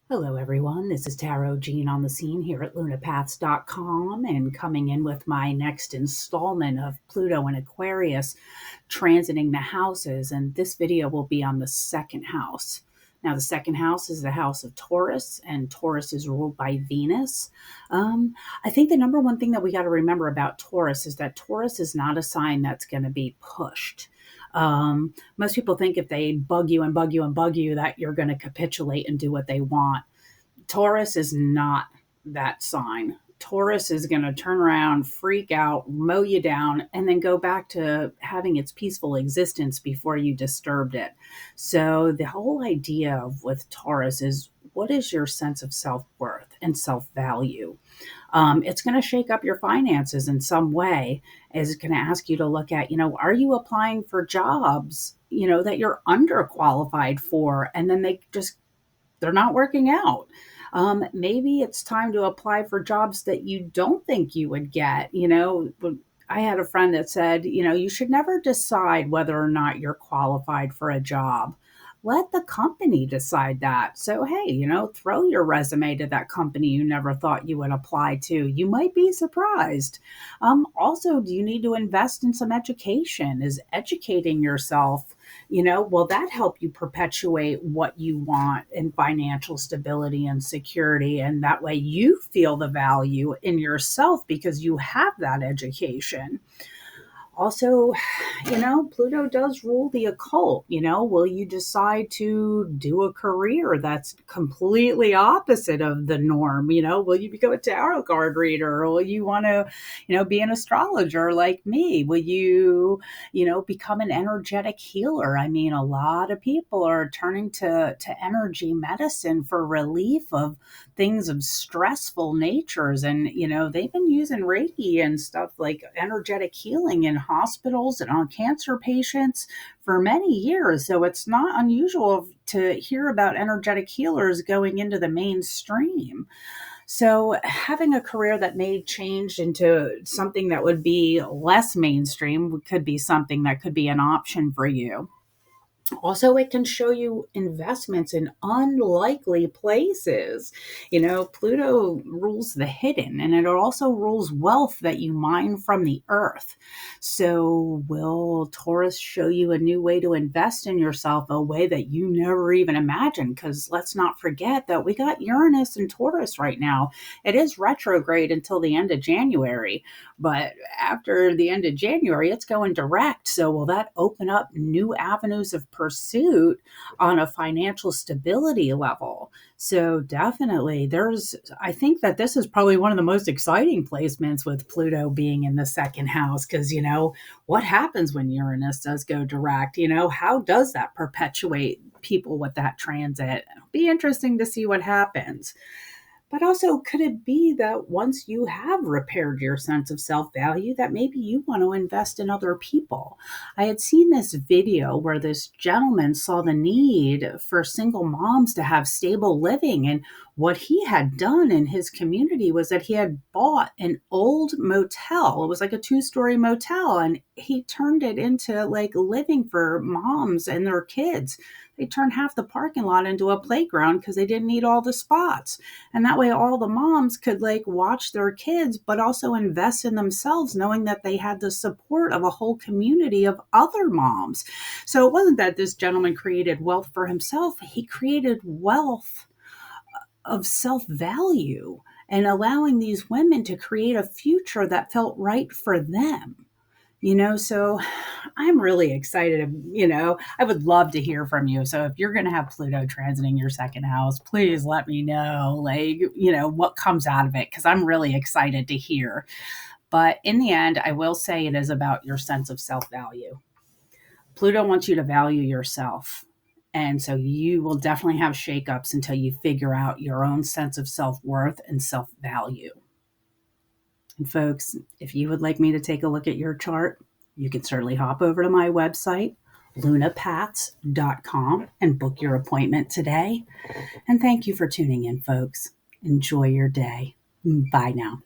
Hello, everyone. This is Tarot Jean on the scene here at lunapaths.com and coming in with my next installment of Pluto and Aquarius transiting the houses. And this video will be on the second house. Now, the second house is the house of Taurus, and Taurus is ruled by Venus. I think the number one thing that we got to remember about Taurus is that Taurus is not a sign that's going to be pushed. Most people think if they bug you and bug you and bug you, that you're going to capitulate and do what they want. Taurus is not that sign. Taurus is going to turn around, freak out, mow you down, and then go back to having its peaceful existence before you disturbed it. So, the whole idea with Taurus is what is your sense of self worth and self value? It's going to shake up your finances in some way. Is going to ask you to look at, are you applying for jobs, that you're underqualified for, and then they're not working out. Maybe it's time to apply for jobs that you don't think you would get. I had a friend that said, you should never decide whether or not you're qualified for a job. Let the company decide that. So, hey, throw your resume to that company you never thought you would apply to. You might be surprised. Also, do you need to invest in some education? Is educating yourself, will that help you perpetuate what you want in financial stability and security? And that way you feel the value in yourself because you have that education. Also, Pluto does rule the occult. Will you decide to do a career that's completely opposite of the norm? Will you become a tarot card reader? Or will you want to, be an astrologer like me? Will you, become an energetic healer? I mean, a lot of people are turning to energy medicine for relief of things of stressful natures. And, they've been using Reiki and stuff like energetic healing in hospitals and on cancer patients for many years. So it's not unusual to hear about energetic healers going into the mainstream. So having a career that may change into something that would be less mainstream could be something that could be an option for you. Also, it can show you investments in unlikely places. Pluto rules the hidden, and it also rules wealth that you mine from the earth. So, will Taurus show you a new way to invest in yourself, a way that you never even imagined? Because let's not forget that we got Uranus and Taurus right now. It is retrograde until the end of January, but after the end of January, it's going direct. So, will that open up new avenues of pursuit on a financial stability level? So definitely I think that this is probably one of the most exciting placements with Pluto being in the second house, because, what happens when Uranus does go direct? How does that perpetuate people with that transit? It'll be interesting to see what happens. But also, could it be that once you have repaired your sense of self value, that maybe you want to invest in other people? I had seen this video where this gentleman saw the need for single moms to have stable living. And what he had done in his community was that he had bought an old motel. It was like a two-story motel, and he turned it into like living for moms and their kids. They turned half the parking lot into a playground because they didn't need all the spots. And that way all the moms could like watch their kids, but also invest in themselves, knowing that they had the support of a whole community of other moms. So it wasn't that this gentleman created wealth for himself. He created wealth of self-value and allowing these women to create a future that felt right for them. So I'm really excited. I would love to hear from you. So if you're going to have Pluto transiting your second house, please let me know, what comes out of it, because I'm really excited to hear. But in the end, I will say it is about your sense of self value. Pluto wants you to value yourself. And so you will definitely have shakeups until you figure out your own sense of self worth and self value. And folks, if you would like me to take a look at your chart, you can certainly hop over to my website, lunapaths.com, and book your appointment today. And thank you for tuning in, folks. Enjoy your day. Bye now.